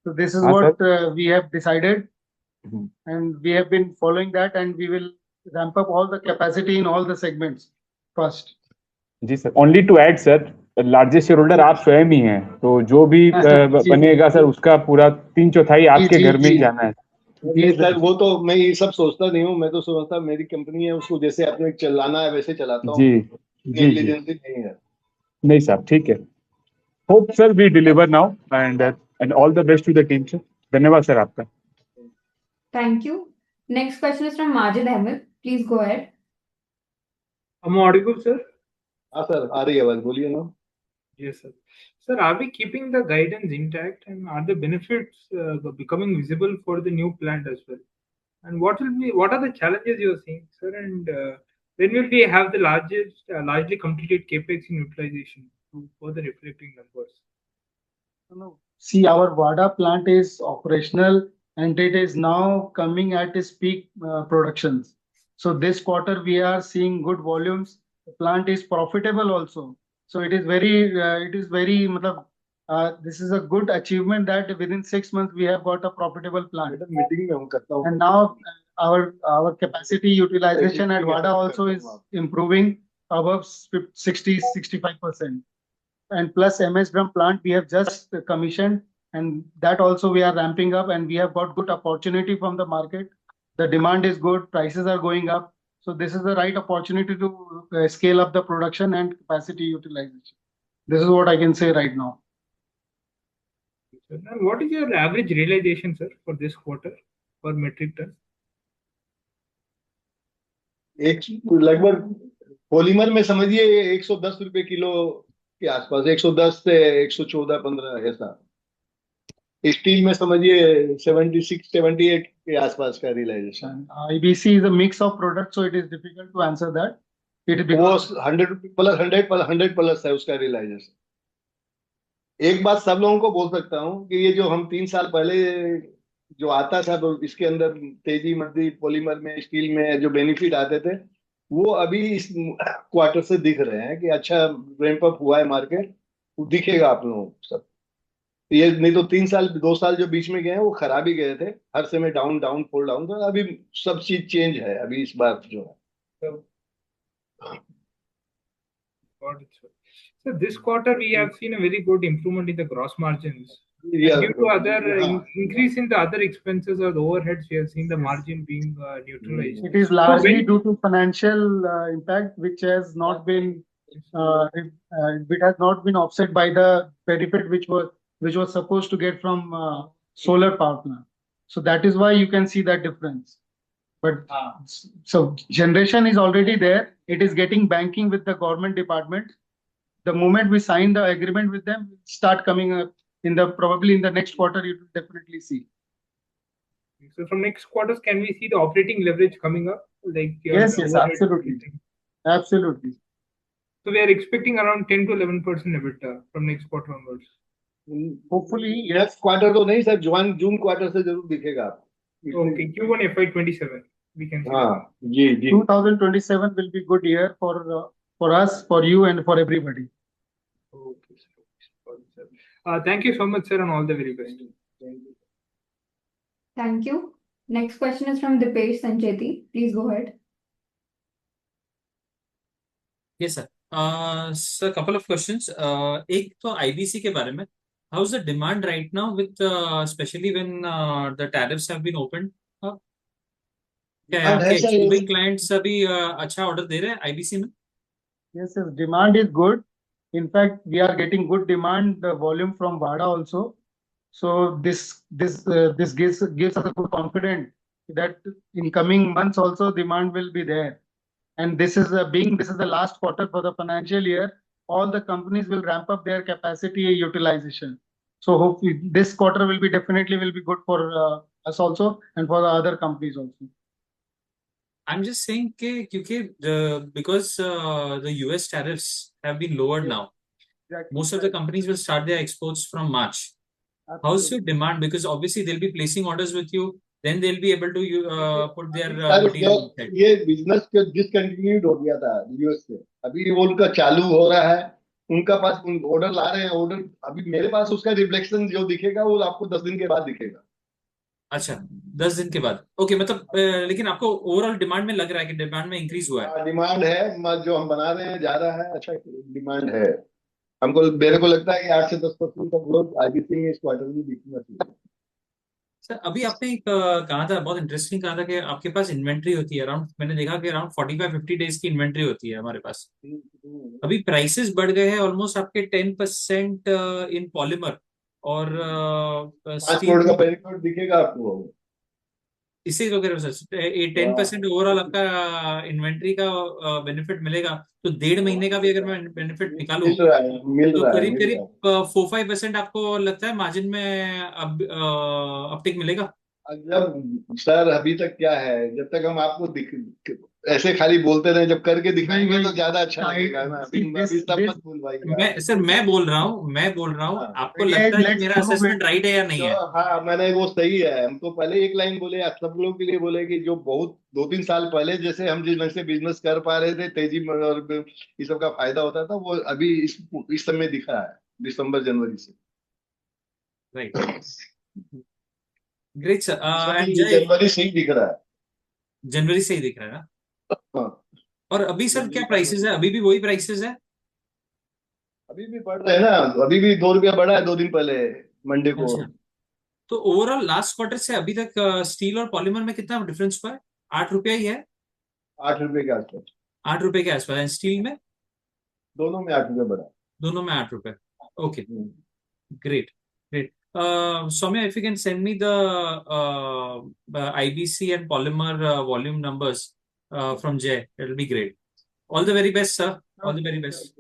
So this is हाँ what sir. we have decided, hmm, and we have been following that, and we will ramp up all the capacity in all the segments first. जी sir, only to add sir, largest share holder आप स्वयं ही हैं, तो जो भी जी बनेगा sir उसका पूरा 3/4 जी आपके जी घर में ही जी जाना है। नहीं जी सर, वो तो मैं ये सब सोचता नहीं हूँ। मैं तो सोचता मेरी कंपनी है, उसको जैसे अपने चलाना है वैसे चलाता जी हूँ। जी जी, नेग्लिजेंसी नहीं है। नहीं साहब ठीक है। Hope sir we deliver now and all the best to the team sir. धन्यवाद सर आपका। Thank you. Next question is from Majid Ahmed. Please go ahead. Am I audible, sir? हाँ सर, आ रही है आवाज, बोलिए ना। Yes, sir. Sir, are we keeping the guidance intact, and are the benefits becoming visible for the new plant as well? And what are the challenges you are seeing, sir? And when will we have the largely completed capex in utilization to further reflecting numbers? No. See, our Vada plant is operational, and it is now coming at its peak productions. So this quarter we are seeing good volumes. The plant is profitable also. So it is very, matlab, this is a good achievement that within 6 months we have got a profitable plant. Meeting में हूँ, करता हूँ। And now our capacity utilization at Vada also is improving above 60-65%. And plus MS drum plant we have just commissioned, and that also we are ramping up, and we have got good opportunity from the market. The demand is good, prices are going up. So this is the right opportunity to scale up the production and capacity utilization. This is what I can say right now. Sir, and what is your average realization, sir, for this quarter per metric ton? एक लगभग polymer में समझिए 110 रुपए kilo के आसपास, 110 से 114-15 ऐसा। Steel में समझिए 76-78 के आसपास का realisation. IBC is a mix of products, so it is difficult to answer that. It is वो because 100 प्लस है उसका रियलाइजेशन। एक बात सब लोगों को बोल सकता हूँ कि ये जो हम 3 साल पहले जो आता था, तो इसके अंदर तेजी मंदी पॉलीमर में, स्टील में जो बेनिफिट आते थे, वो अभी इस क्वार्टर से दिख रहे हैं कि अच्छा रैंप अप हुआ है मार्केट। वो दिखेगा आप लोगों को सब। ये नहीं तो 3 साल 2 साल जो बीच में गए हैं वो खराब ही गए थे, हर समय डाउन डाउन फॉल डाउन। तो अभी सब चीज चेंज है अभी इस बार जो है। Got it, sir. So this quarter we have seen a very good improvement in the gross margins. Yeah. Due to other increase in the other expenses or the overheads, we have seen the margin being neutralized. it is largely due to financial impact, which has not been offset by the benefit which was supposed to get from solar power plant. So that is why you can see that difference. But so generation is already there. It is getting banking with the government department. The moment we sign the agreement with them, it start coming up probably in the next quarter. You will definitely see. So from next quarters, can we see the operating leverage coming up? Like Yes, absolutely. Absolutely. So we are expecting around 10 to 11% EBITDA from next quarter onwards. Hopefully, yes. Next quarter तो नहीं sir, जून quarter से जरूर दिखेगा आपको। Okay, Q1 FY27 we can see. हाँ जी जी। 2027 will be good year for us, for you, and for everybody. Okay, sir. Thank you so much, sir, and all the very best. Thank you. Next question is from Dipesh Sancheti. Please go ahead. Yes, sir. Sir, couple of questions. एक तो IBC के बारे में. How's the demand right now with especially when the tariffs have been opened? क्या आपके exporting clients अभी अच्छा order दे रहे हैं IBC में? Yes, sir. Demand is good. In fact, we are getting good demand volume from Vada also. So this gives us a good confidence that in coming months also demand will be there. And this is the last quarter for the financial year. all the companies will ramp up their capacity utilization. So hopefully this quarter will be good for us also and for the other companies also. I'm just saying because the US tariffs have been lowered now, Exactly. most of the companies will start their exports from March. How's your demand? Because obviously they'll be placing orders with you, then they'll be able to put their material inside. ये business discontinued हो गया था US से, अभी वो उनका चालू हो रहा है, उनका पास ऑर्डर ला रहे हैं, ऑर्डर अभी मेरे पास उसका रिफ्लेक्शन जो दिखेगा वो आपको 10 दिन के बाद दिखेगा। अच्छा, 10 दिन के बाद, ओके। मतलब लेकिन आपको ओवरऑल डिमांड में लग रहा है कि डिमांड में इंक्रीज हुआ है? डिमांड है, जो हम बना रहे हैं जा रहा है, अच्छा डिमांड है। मेरे को लगता है कि 8 से 10% का ग्रोथ आईबीसी इस क्वार्टर में दिखना चाहिए। सर अभी आपने एक कहा था, बहुत इंटरेस्टिंग कहा था कि आपके पास इन्वेंट्री होती है अराउंड, मैंने देखा कि अराउंड 45-50 डेज की इन्वेंट्री होती है हमारे पास। अभी प्राइसेस बढ़ गए हैं ऑलमोस्ट आपके 10% इन पॉलीमर और 5 करोड़ का बेनिफिट दिखेगा आपको। इसी तो कह रहे हो सर, 10% ओवरऑल आपका इन्वेंट्री का बेनिफिट मिलेगा, तो 1.5 महीने का भी अगर मैं बेनिफिट निकालूं तो करीब करीब 4-5% आपको लगता है मार्जिन में अब अपटिक मिलेगा? जब सर अभी तक क्या है, जब तक हम आपको ऐसे खाली बोलते रहे, जब करके दिखाएंगे तो ज्यादा अच्छा लगेगा ना। अभी सब मत भूलवाइएगा। मैं बोल रहा हूँ आपको लगता है कि मेरा असेसमेंट राइट है या नहीं है? हाँ, मैंने वो सही है। हम तो पहले एक लाइन बोले, आप सब लोगों के लिए बोले कि जो बहुत 2-3 साल पहले जैसे हम जिस बिजनेस कर पा रहे थे तेजी में और ये सब का फायदा होता था, वो अभी इस समय दिखा है दिसंबर जनवरी से। Right, great sir. जनवरी से ही दिख रहा है, जनवरी से ही दिख रहा है ना? हाँ। और अभी सर क्या प्राइसेस है? अभी भी वही प्राइसेस है? अभी भी बढ़ रहे हैं ना, अभी भी 2 रुपया बढ़ा है 2 दिन पहले मंडे को। अच्छा, तो ओवरऑल लास्ट क्वार्टर से अभी तक स्टील और पॉलीमर में कितना डिफरेंस हुआ है? 8 रुपया ही है? 8 रुपए के आसपास। 8 रुपए के आसपास। स्टील में? दोनों में 8 रुपए बढ़ा। दोनों में 8 रुपए। Okay, great great. Soumya, if you can send me the IBC and polymer volume numbers from Jay, it'll be great. All the very best, sir. All the very best.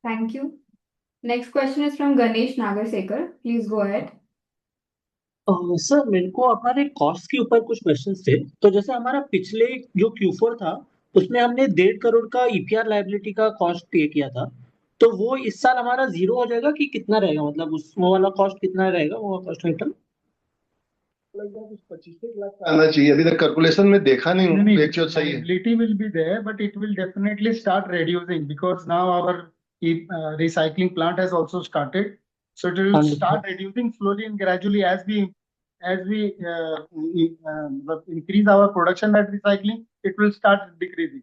Thank you. Next question is from Ganesh Nagarsekar. Please go ahead. Sir मेरे को हमारे cost के ऊपर कुछ questions थे। तो जैसे हमारा पिछले जो Q4 था उसमें हमने 1.5 करोड़ का ईपीआर लायबिलिटी का कॉस्ट पे किया था, तो वो इस साल हमारा जीरो हो जाएगा कि कितना रहेगा? मतलब वो वाला कॉस्ट कितना रहेगा, वो कॉस्ट आइटम? लगता है कुछ 25 लाख का आना चाहिए। अभी तक कैलकुलेशन में देखा नहीं हूँ, एक्चुअल सही है। Liability will be there, but it will definitely start reducing because now our recycling plant has also started. So it will start reducing slowly and gradually as we increase our production at recycling, it will start decreasing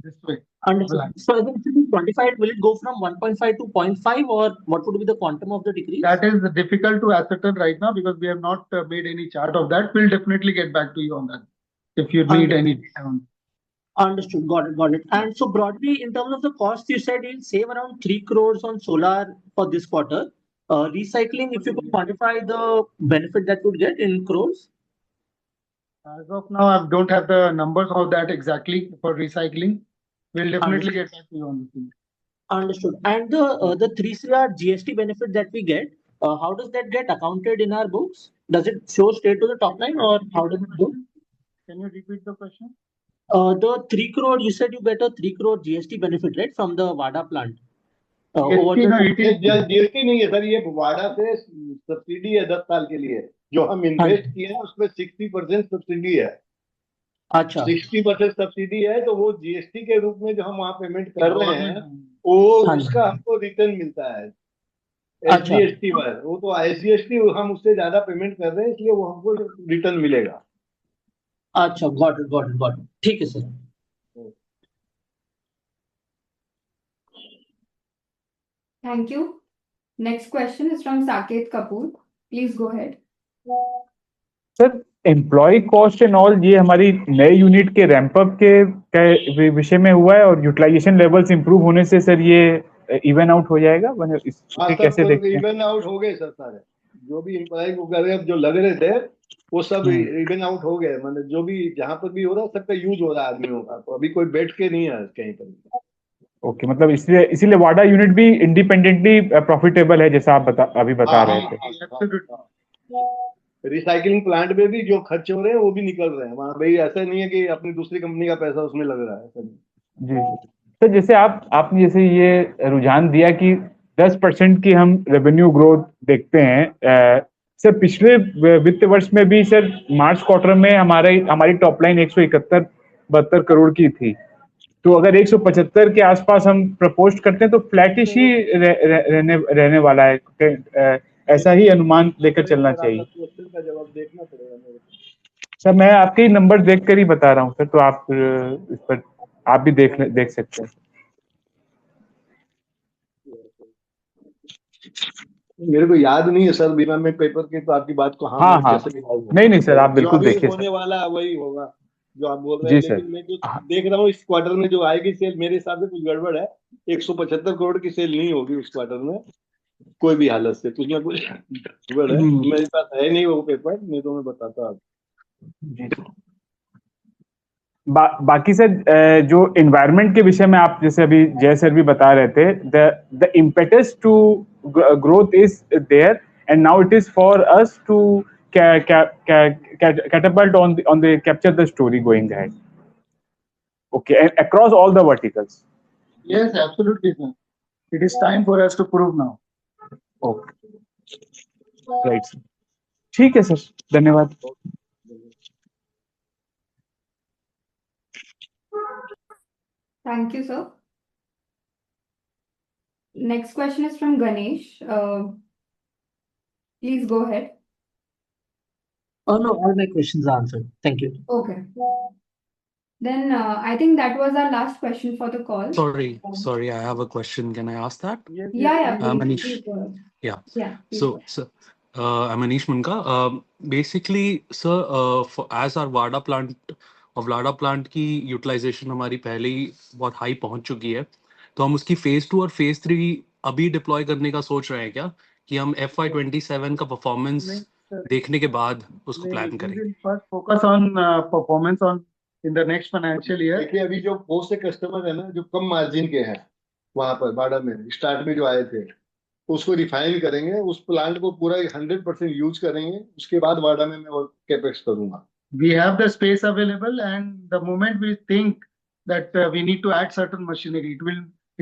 this way. Understood. So if it is quantified, will it go from 1.5 to 0.5, or what would be the quantum of the decrease? That is difficult to ascertain right now because we have not made any chart of that. We'll definitely get back to you on that if you need any data on. Understood. Got it. And so broadly, in terms of the cost, you said you'll save around 3 crores on solar for this quarter. Recycling, if you could quantify the benefit that would get in crores? As of now, I don't have the numbers of that exactly for recycling. We'll definitely get back to you on this thing. Understood. And the 3 CR GST benefit that we get, how does that get accounted in our books? Does it show straight to the top line, or how does it go? Can you repeat the question? The 3 crore, you said you get a 3 crore GST benefit, right, from the VADA plant? GST नहीं है sir, ये वाडा से subsidy है 10 साल के लिए। जो हम इन्वेस्ट किए हैं उसमें 60% सब्सिडी है। अच्छा, 60% सब्सिडी है, तो वो जीएसटी के रूप में जो हम वहाँ पेमेंट कर रहे हैं वो उसका हमको रिटर्न मिलता है एसजीएसटी पर। वो तो एसजीएसटी हम उससे ज्यादा पेमेंट कर रहे हैं, इसलिए वो हमको रिटर्न मिलेगा। अच्छा, गॉट इट। ठीक है sir. Thank you. Next question is from Saket Kapoor. Please go ahead. Sir employee cost and all ये हमारी नए यूनिट के रैंप अप के विषय में हुआ है, और यूटिलाइजेशन लेवल्स इंप्रूव होने से सर ये इवन आउट हो जाएगा। कैसे देखते हैं? इवन आउट हो गए सर, सारे जो भी एम्प्लॉय को जो लग रहे थे वो सब इवन आउट हो गए। मतलब जो भी जहाँ पर भी हो रहा है सबका यूज हो रहा है आदमियों का, तो अभी कोई बैठ के नहीं है कहीं पर। ओके, मतलब इसीलिए वाडा यूनिट भी इंडिपेंडेंटली प्रॉफिटेबल है, जैसा आप अभी बता रहे थे। रिसाइकलिंग प्लांट में भी जो खर्च हो रहे हैं वो भी निकल रहे हैं वहां। भाई ऐसा नहीं है कि अपनी दूसरी कंपनी का पैसा उसमें लग रहा है, ऐसा नहीं। जी सर, जैसे आपने जैसे ये रुझान दिया कि 10% की हम रेवेन्यू ग्रोथ देखते हैं, सर पिछले वित्त वर्ष में भी सर मार्च क्वार्टर में हमारी टॉप लाइन 171-72 करोड़ की थी। तो अगर 175 के आसपास हम प्रपोज करते हैं तो फ्लैटिश ही रहने वाला है, ऐसा ही अनुमान लेकर चलना चाहिए। क्वेश्चन का जवाब देखना पड़ेगा मेरे को। सर मैं आपके ही नंबर देख कर ही बता रहा हूँ सर, तो आप इस पर आप भी देख सकते हैं। मेरे को याद नहीं है सर, बिना मैं पेपर के तो आपकी बात को हाँ कैसे दिखाऊंगा। नहीं सर, आप जो बिल्कुल अभी देखिए होने सर। वाला है वही होगा जो आप बोल रहे हैं। जी सर। लेकिन मैं जो देख रहा हूँ इस क्वार्टर में जो आएगी सेल, मेरे हिसाब से कुछ गड़बड़ है। 175 करोड़ की सेल नहीं होगी उस क्वार्टर में कोई भी हालत से, कुछ ना कुछ गड़बड़ है। मेरे पास है नहीं वो पेपर, नहीं तो मैं बताता आपको। जी सर। बाकी सर जो एनवायरनमेंट के विषय में आप जैसे अभी जय सर भी बता रहे थे, the impetus to growth is there and now it is for us to catapult on the capture the story going ahead. Okay, and across all the verticals. Yes, absolutely, sir. It is time for us to prove now. Okay. Right. ठीक है sir, धन्यवाद। Thank you, sir. Next question is from Ganesh. Please go ahead. Oh no, all my questions are answered. Thank you. Okay. Then I think that was our last question for the call. Sorry, I have a question. Can I ask that? Yeah, please. Manish. Please go ahead. Yeah. Please So, go ahead. sir, I'm Manish Munka. Basically, sir, as our Wada plant की utilisation हमारी पहले ही बहुत high पहुंच चुकी है, तो हम उसकी फेज 2 और फेज 3 अभी डिप्लॉय करने का सोच रहे हैं क्या, कि हम FY27 का परफॉर्मेंस देखने के बाद उसको प्लान करेंगे? First focus on performance on in the next financial year. देखिए अभी जो बहुत से कस्टमर है ना जो कम मार्जिन के हैं वहां पर वाडा में स्टार्ट में जो आए थे, उसको रिफाइन करेंगे, उस प्लांट को पूरा 100% यूज करेंगे, उसके बाद वाडा में मैं और कैपेक्स करूंगा। We have the space available, and the moment we think that we need to add certain machinery, it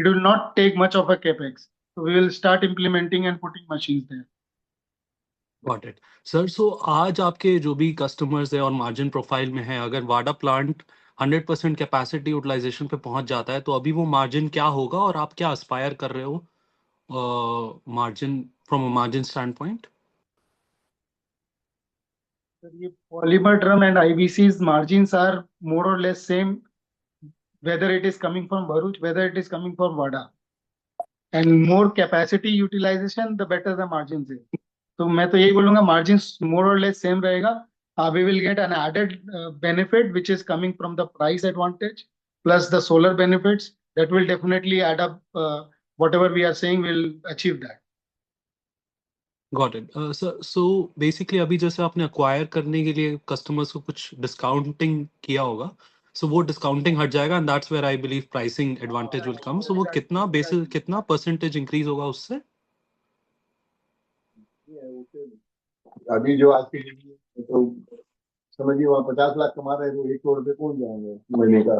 will not take much of a capex. So we will start implementing and putting machines there. Got it. Sir, so आज आपके जो भी customers है और margin profile में है, अगर वाडा plant 100% capacity utilisation पे पहुंच जाता है तो अभी वो मार्जिन क्या होगा और आप क्या एस्पायर कर रहे हो margin from a margin stand point? Polymer drum and IBC's margins are more or less same, whether it is coming from Bharuch, whether it is coming from Wada. And more capacity utilization, the better the margins is. तो मैं तो यही बोलूंगा margins more or less same रहेगा. We will get an added benefit which is coming from the price advantage plus the solar benefits that will definitely add up. Whatever we are saying will achieve that. Got it. Sir, so basically अभी जैसे आपने acquire करने के लिए customers को कुछ discounting किया होगा, सो वो डिस्काउंटिंग हट जाएगा and that's where I believe pricing advantage will come. So वो कितना परसेंटेज इंक्रीज होगा उससे? अभी जो आज की तो समझिए वहाँ 50 लाख कमा रहे हैं तो 1 करोड़ पे पहुंच जाएंगे महीने का।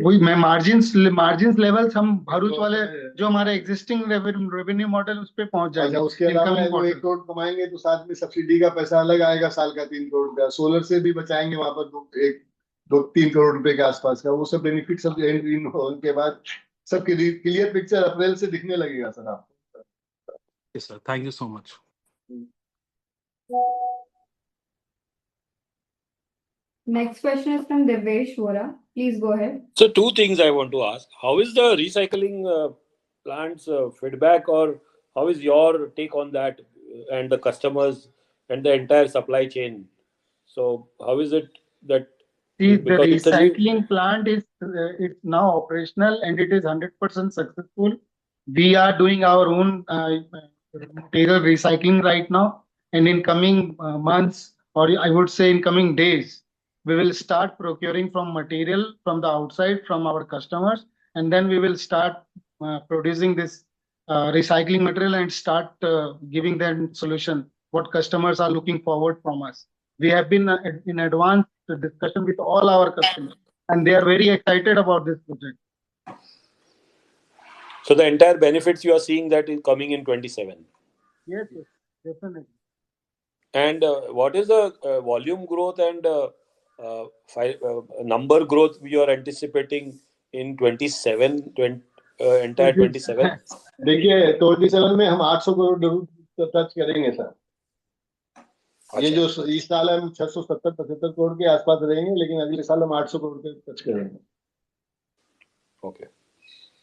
वही मैं मार्जिन्स लेवल्स हम भरूच वाले जो हमारे एग्जिस्टिंग रेवेन्यू मॉडल उस पे पहुंच जाएंगे। उसके अलावा वो 1 करोड़ कमाएंगे तो साथ में सब्सिडी का पैसा अलग आएगा साल का 3 करोड़ रुपया, सोलर से भी बचाएंगे वहां पर 2-3 करोड़ रुपए के आसपास का। वो सब बेनिफिट सब इन होने के बाद सब क्लियर पिक्चर अप्रैल से दिखने लगेगा सर आपको। Yes sir, thank you so much. Next question is from Devesh Vora. Please go ahead. So 2 things I want to ask. How is the recycling plant's feedback, or how is your take on that and the customers and the entire supply chain? So how is it that the recycling plant is it's now operational and it is 100% successful. We are doing our own material recycling right now, and in coming months, or I would say in coming days, we will start procuring from material from the outside from our customers, and then we will start producing this recycling material and start giving them solution what customers are looking forward from us. We have been in advanced discussion with all our customers, and they are very excited about this project. So the entire benefits you are seeing that is coming in 27. Yes, yes, definitely. And what is the volume growth and number growth you are anticipating in 27, entire 27? देखिए 27 में हम 800 करोड़ जरूर touch करेंगे sir. ये जो इस साल हम 670-75 करोड़ के आसपास रहेंगे, लेकिन अगले साल हम 800 करोड़ के टच करेंगे। Okay.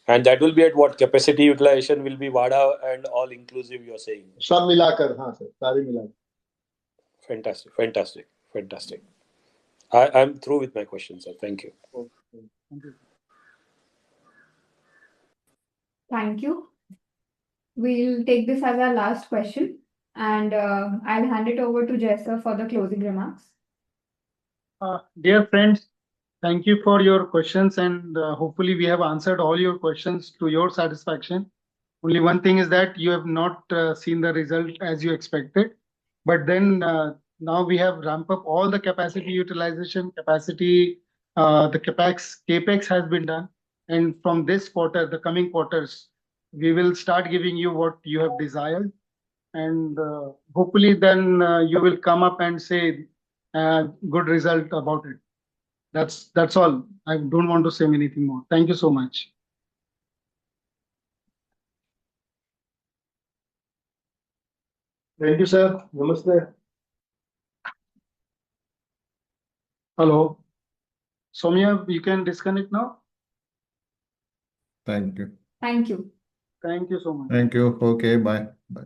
And that will be at what capacity utilization will be WADA and all inclusive you are saying? सब मिलाकर, हाँ सर, सारे मिलाकर। Fantastic, fantastic, fantastic. I'm through with my questions, sir. Thank you. Okay. Thank you. Thank you. We'll take this as our last question, and I'll hand it over to Jay sir for the closing remarks. Dear friends, thank you for your questions, and hopefully we have answered all your questions to your satisfaction. Only one thing is that you have not seen the result as you expected, but then now we have ramped up all the capacity utilization, the capex has been done, and from this quarter, the coming quarters, we will start giving you what you have desired, and hopefully then you will come up and say good result about it. That's all. I don't want to say anything more. Thank you so much. Thank you, sir. Namaste. Hello. Soumya, you can disconnect now. Thank you. Thank you. Thank you so much. Thank you. Okay, bye. Bye.